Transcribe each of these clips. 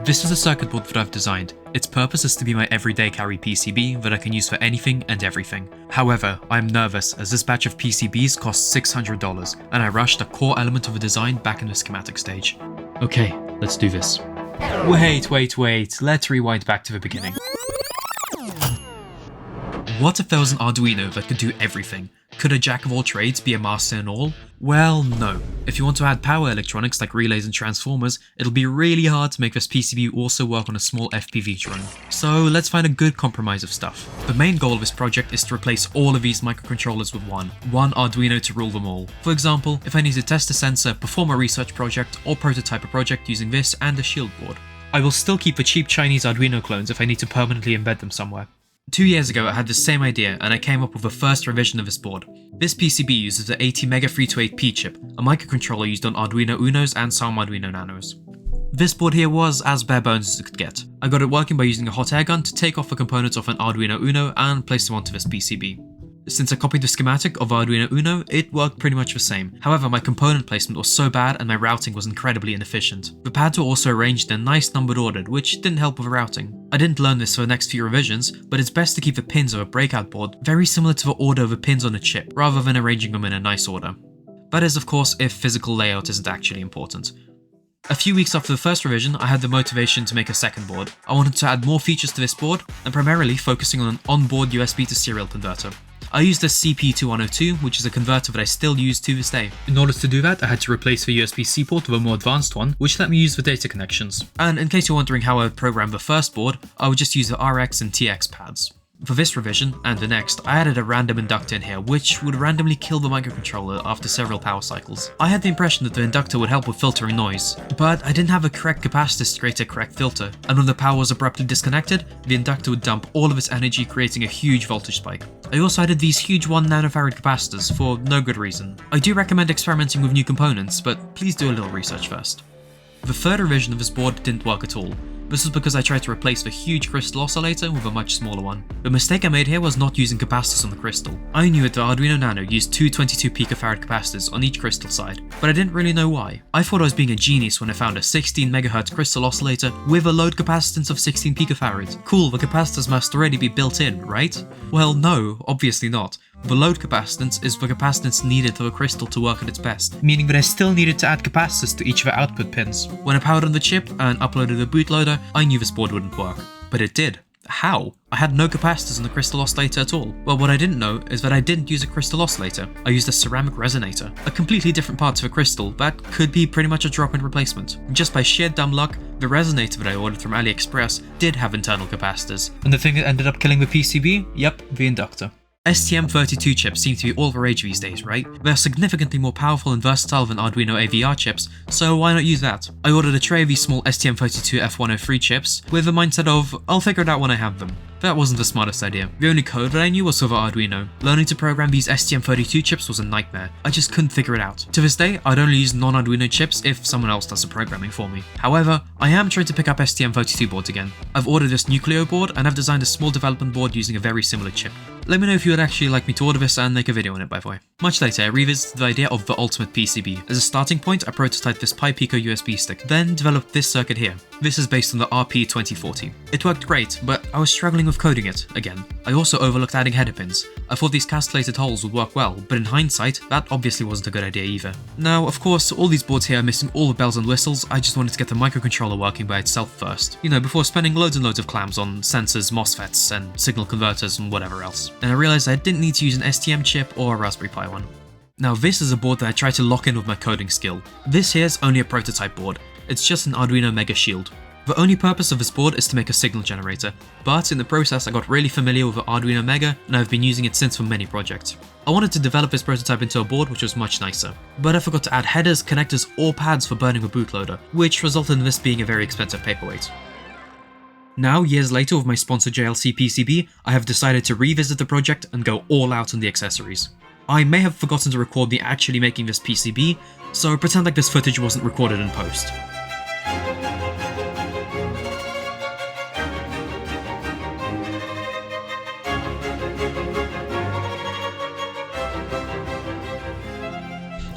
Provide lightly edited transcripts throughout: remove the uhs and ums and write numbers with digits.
This is a circuit board that I've designed. Its purpose is to be my everyday carry PCB that I can use for anything and everything. However, I'm nervous as this batch of PCBs costs $600 and I rushed a core element of the design back in the schematic stage. Okay, let's do this. Wait, let's rewind back to the beginning. What if there was an Arduino that could do everything? Could a jack of all trades be a master in all? Well, no. If you want to add power electronics like relays and transformers, it'll be really hard to make this PCB also work on a small FPV drone. So let's find a good compromise of stuff. The main goal of this project is to replace all of these microcontrollers with one Arduino to rule them all. For example, if I need to test a sensor, perform a research project, or prototype a project using this and a shield board. I will still keep the cheap Chinese Arduino clones if I need to permanently embed them somewhere. 2 years ago I had the same idea and I came up with the first revision of this board. This PCB uses the 80MegaFree28P chip, a microcontroller used on Arduino Unos and some Arduino Nanos. This board here was as bare bones as it could get. I got it working by using a hot air gun to take off the components of an Arduino Uno and place them onto this PCB. Since I copied the schematic of Arduino Uno, it worked pretty much the same. However, my component placement was so bad and my routing was incredibly inefficient. The pads were also arranged in a nice numbered order, which didn't help with routing. I didn't learn this for the next few revisions, but it's best to keep the pins of a breakout board very similar to the order of the pins on a chip, rather than arranging them in a nice order. That is, of course, if physical layout isn't actually important. A few weeks after the first revision, I had the motivation to make a second board. I wanted to add more features to this board, and primarily focusing on an onboard USB to serial converter. I used a CP2102, which is a converter that I still use to this day. In order to do that, I had to replace the USB-C port with a more advanced one, which let me use the data connections. And in case you're wondering how I would program the first board, I would just use the RX and TX pads. For this revision, and the next, I added a random inductor in here, which would randomly kill the microcontroller after several power cycles. I had the impression that the inductor would help with filtering noise, but I didn't have a correct capacitor to create a correct filter, and when the power was abruptly disconnected, the inductor would dump all of its energy, creating a huge voltage spike. I also added these huge 1 nanofarad capacitors for no good reason. I do recommend experimenting with new components, but please do a little research first. The third revision of this board didn't work at all. This was because I tried to replace the huge crystal oscillator with a much smaller one. The mistake I made here was not using capacitors on the crystal. I knew that the Arduino Nano used two 22 picofarad capacitors on each crystal side, but I didn't really know why. I thought I was being a genius when I found a 16 MHz crystal oscillator with a load capacitance of 16 picofarad. Cool, the capacitors must already be built in, right? Well, no, obviously not. The load capacitance is the capacitance needed for the crystal to work at its best, meaning that I still needed to add capacitors to each of the output pins. When I powered on the chip and uploaded the bootloader, I knew this board wouldn't work. But it did. How? I had no capacitors on the crystal oscillator at all. Well, what I didn't know is that I didn't use a crystal oscillator. I used a ceramic resonator, a completely different part of a crystal that could be pretty much a drop-in replacement. Just by sheer dumb luck, the resonator that I ordered from AliExpress did have internal capacitors. And the thing that ended up killing the PCB? Yep, the inductor. STM32 chips seem to be all the rage these days, right? They're significantly more powerful and versatile than Arduino AVR chips, so why not use that? I ordered a tray of these small STM32F103 chips with the mindset of, I'll figure it out when I have them. That wasn't the smartest idea. The only code that I knew was for Arduino. Learning to program these STM32 chips was a nightmare. I just couldn't figure it out. To this day, I'd only use non-Arduino chips if someone else does the programming for me. However, I am trying to pick up STM32 boards again. I've ordered this Nucleo board and I've designed a small development board using a very similar chip. Let me know if you would actually like me to order this and make a video on it, by the way. Much later, I revisited the idea of the ultimate PCB. As a starting point, I prototyped this PiPico USB stick, then developed this circuit here. This is based on the RP2040. It worked great, but I was struggling with coding it, again. I also overlooked adding header pins. I thought these castellated holes would work well, but in hindsight, that obviously wasn't a good idea either. Now, of course, all these boards here are missing all the bells and whistles. I just wanted to get the microcontroller working by itself first. You know, before spending loads and loads of clams on sensors, MOSFETs, and signal converters and whatever else. And I realized I didn't need to use an STM chip or a Raspberry Pi one. Now this is a board that I tried to lock in with my coding skill. This here's only a prototype board. It's just an Arduino Mega Shield. The only purpose of this board is to make a signal generator, but in the process I got really familiar with the Arduino Mega and I've been using it since for many projects. I wanted to develop this prototype into a board which was much nicer, but I forgot to add headers, connectors or pads for burning the bootloader, which resulted in this being a very expensive paperweight. Now, years later with my sponsor JLC PCB, I have decided to revisit the project and go all out on the accessories. I may have forgotten to record me actually making this PCB, so pretend like this footage wasn't recorded in post.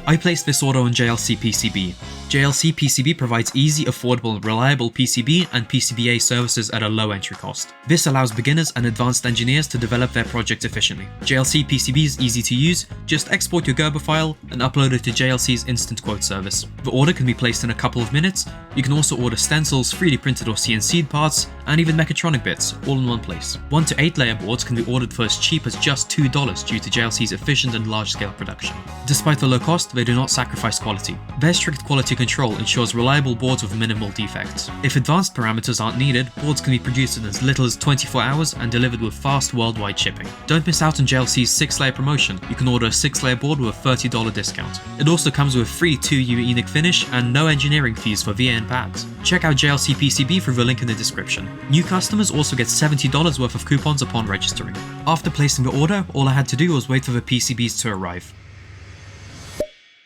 I placed this order on JLC PCB. JLC PCB provides easy, affordable, and reliable PCB and PCBA services at a low entry cost. This allows beginners and advanced engineers to develop their projects efficiently. JLC PCB is easy to use, just export your Gerber file and upload it to JLC's instant quote service. The order can be placed in a couple of minutes. You can also order stencils, 3D printed or CNC'd parts, and even mechatronic bits, all in one place. 1 to 8 layer boards can be ordered for as cheap as just $2 due to JLC's efficient and large-scale production. Despite the low cost, they do not sacrifice quality. Their strict quality control ensures reliable boards with minimal defects. If advanced parameters aren't needed, boards can be produced in as little as 24 hours and delivered with fast worldwide shipping. Don't miss out on JLC's 6-layer promotion. You can order a 6-layer board with a $30 discount. It also comes with free 2U ENIC finish and no engineering fees for VA and pads. Check out JLC PCB through the link in the description. New customers also get $70 worth of coupons upon registering. After placing the order, all I had to do was wait for the PCBs to arrive.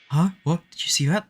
Huh? What? Did you see that?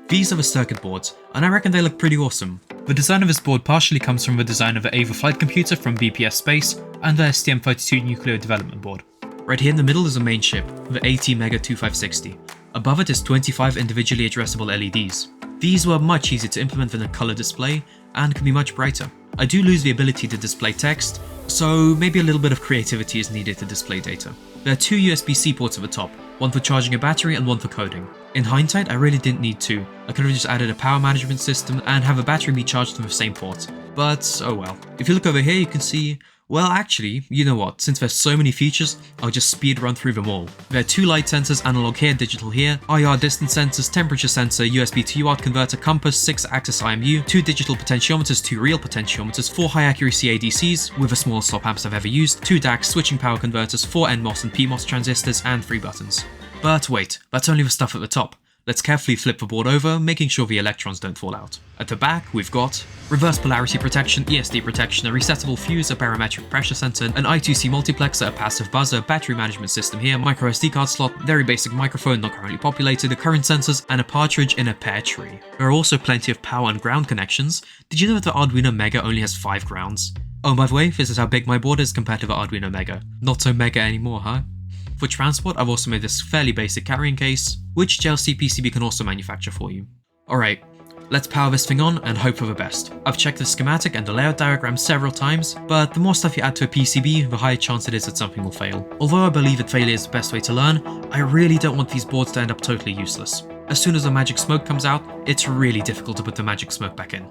These are the circuit boards, and I reckon they look pretty awesome. The design of this board partially comes from the design of the Ava flight computer from BPS Space and the STM32 nuclear development board. Right here in the middle is the main chip, the ATmega2560. Above it is 25 individually addressable LEDs. These were much easier to implement than a color display and can be much brighter. I do lose the ability to display text, so maybe a little bit of creativity is needed to display data. There are 2 USB-C ports at the top, one for charging a battery and one for coding. In hindsight, I really didn't need 2. I could have just added a power management system and have a battery be charged from the same port. But oh well. If you look over here, you can see, well actually, you know what, since there's so many features, I'll just speed run through them all. There are 2 light sensors, analog here, digital here, IR distance sensors, temperature sensor, USB to UART converter, compass, 6-axis IMU, 2 digital potentiometers, 2 real potentiometers, 4 high accuracy ADCs, with the smallest op amps I've ever used, 2 DACs, switching power converters, 4 NMOS and PMOS transistors, and 3 buttons. But wait, that's only the stuff at the top. Let's carefully flip the board over, making sure the electrons don't fall out. At the back, we've got reverse polarity protection, ESD protection, a resettable fuse, a barometric pressure sensor, an I2C multiplexer, a passive buzzer, battery management system here, micro SD card slot, very basic microphone not currently populated, the current sensors, and a partridge in a pear tree. There are also plenty of power and ground connections. Did you know that the Arduino Mega only has 5 grounds? Oh, by the way, this is how big my board is compared to the Arduino Mega. Not so mega anymore, huh? For transport, I've also made this fairly basic carrying case, which JLC PCB can also manufacture for you. Alright, let's power this thing on and hope for the best. I've checked the schematic and the layout diagram several times, but the more stuff you add to a PCB, the higher chance it is that something will fail. Although I believe that failure is the best way to learn, I really don't want these boards to end up totally useless. As soon as the magic smoke comes out, it's really difficult to put the magic smoke back in.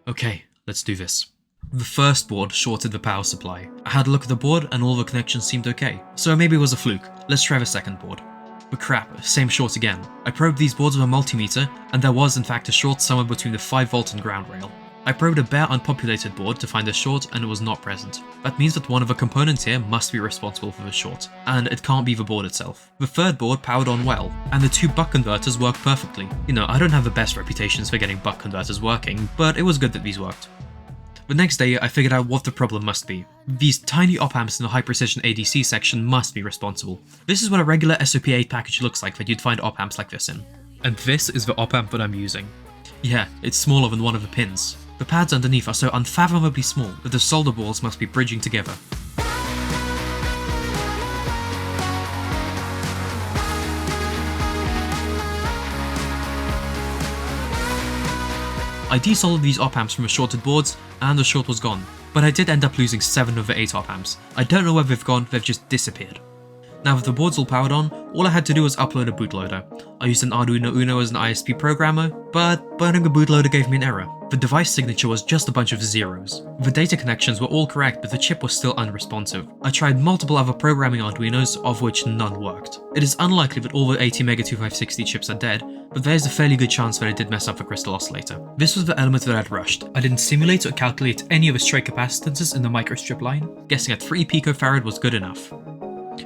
Okay, let's do this. The first board shorted the power supply. I had a look at the board and all the connections seemed okay, so maybe it was a fluke. Let's try the second board. But crap, same short again. I probed these boards with a multimeter, and there was in fact a short somewhere between the 5V and ground rail. I probed a bare unpopulated board to find a short and it was not present. That means that one of the components here must be responsible for the short, and it can't be the board itself. The third board powered on well, and the 2 buck converters worked perfectly. You know, I don't have the best reputations for getting buck converters working, but it was good that these worked. The next day, I figured out what the problem must be. These tiny op-amps in the high-precision ADC section must be responsible. This is what a regular SOP8 package looks like that you'd find op-amps like this in. And this is the op-amp that I'm using. Yeah, it's smaller than one of the pins. The pads underneath are so unfathomably small that the solder balls must be bridging together. I desoldered these op-amps from the shorted boards, and the short was gone, but I did end up losing 7 of the 8 op-amps. I don't know where they've gone, they've just disappeared. Now that the board's all powered on, all I had to do was upload a bootloader. I used an Arduino Uno as an ISP programmer, but burning the bootloader gave me an error. The device signature was just a bunch of zeros. The data connections were all correct, but the chip was still unresponsive. I tried multiple other programming Arduinos, of which none worked. It is unlikely that all the ATmega2560 chips are dead, but there's a fairly good chance that I did mess up the crystal oscillator. This was the element that I'd rushed. I didn't simulate or calculate any of the stray capacitances in the microstrip line. Guessing at 3 picofarad was good enough.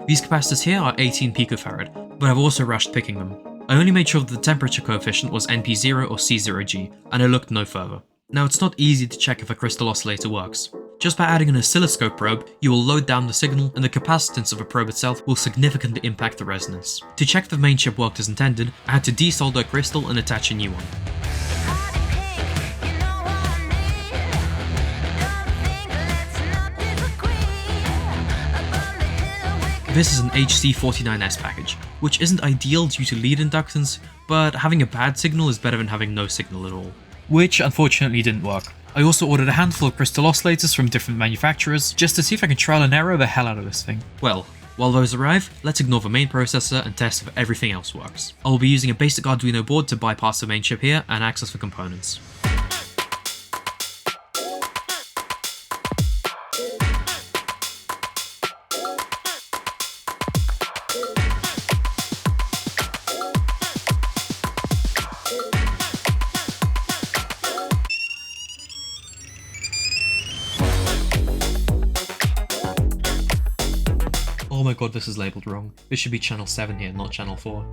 These capacitors here are 18 picofarad, but I've also rushed picking them. I only made sure that the temperature coefficient was NP0 or C0G, and I looked no further. Now it's not easy to check if a crystal oscillator works. Just by adding an oscilloscope probe, you will load down the signal and the capacitance of the probe itself will significantly impact the resonance. To check the main chip worked as intended, I had to desolder a crystal and attach a new one. This is an HC49S package, which isn't ideal due to lead inductance, but having a bad signal is better than having no signal at all. Which unfortunately didn't work. I also ordered a handful of crystal oscillators from different manufacturers just to see if I can trial and error the hell out of this thing. Well, while those arrive, let's ignore the main processor and test if everything else works. I'll be using a basic Arduino board to bypass the main chip here and access the components. Oh my god, this is labelled wrong. This should be channel 7 here, not channel 4.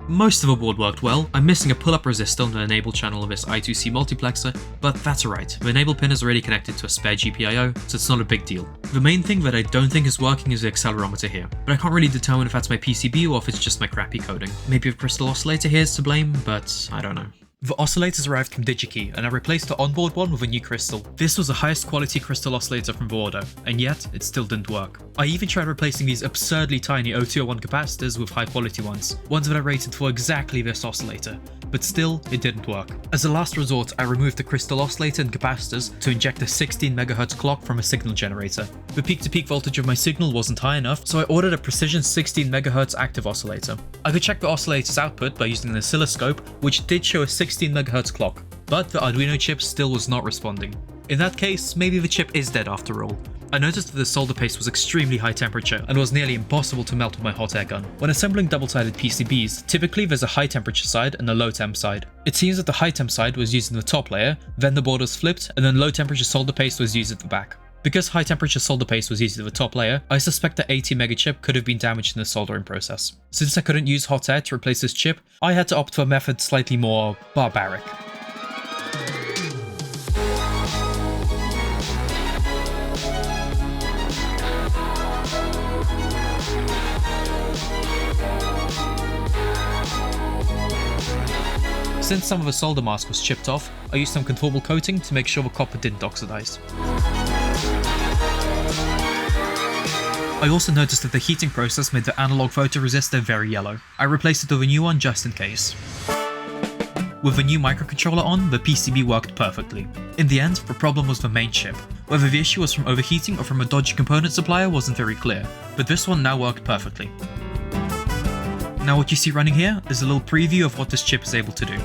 Most of the board worked well. I'm missing a pull-up resistor on the enable channel of this I2C multiplexer, but that's alright. The enable pin is already connected to a spare GPIO, so it's not a big deal. The main thing that I don't think is working is the accelerometer here, but I can't really determine if that's my PCB or if it's just my crappy coding. Maybe the crystal oscillator here is to blame, but I don't know. The oscillators arrived from DigiKey, and I replaced the onboard one with a new crystal. This was the highest quality crystal oscillator from the order, and yet it still didn't work. I even tried replacing these absurdly tiny O201 capacitors with high quality ones that I rated for exactly this oscillator, but still it didn't work. As a last resort, I removed the crystal oscillator and capacitors to inject a 16 MHz clock from a signal generator. The peak-to-peak voltage of my signal wasn't high enough, so I ordered a precision 16 MHz active oscillator. I could check the oscillator's output by using an oscilloscope, which did show a 16 MHz clock, but the Arduino chip still was not responding. In that case, maybe the chip is dead after all. I noticed that the solder paste was extremely high temperature and was nearly impossible to melt with my hot air gun. When assembling double-sided PCBs, typically there's a high temperature side and a low temp side. It seems that the high temp side was used in the top layer, then the board was flipped, and then low temperature solder paste was used at the back. Because high temperature solder paste was used at the top layer, I suspect the 80 mega chip could have been damaged in the soldering process. Since I couldn't use hot air to replace this chip, I had to opt for a method slightly more barbaric. Since some of the solder mask was chipped off, I used some conformal coating to make sure the copper didn't oxidize. I also noticed that the heating process made the analog photoresistor very yellow. I replaced it with a new one just in case. With the new microcontroller on, the PCB worked perfectly. In the end, the problem was the main chip. Whether the issue was from overheating or from a dodgy component supplier wasn't very clear, but this one now worked perfectly. Now what you see running here is a little preview of what this chip is able to do.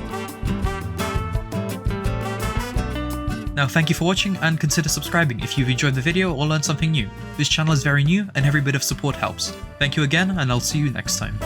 Now thank you for watching, and consider subscribing if you've enjoyed the video or learned something new. This channel is very new and every bit of support helps. Thank you again, and I'll see you next time.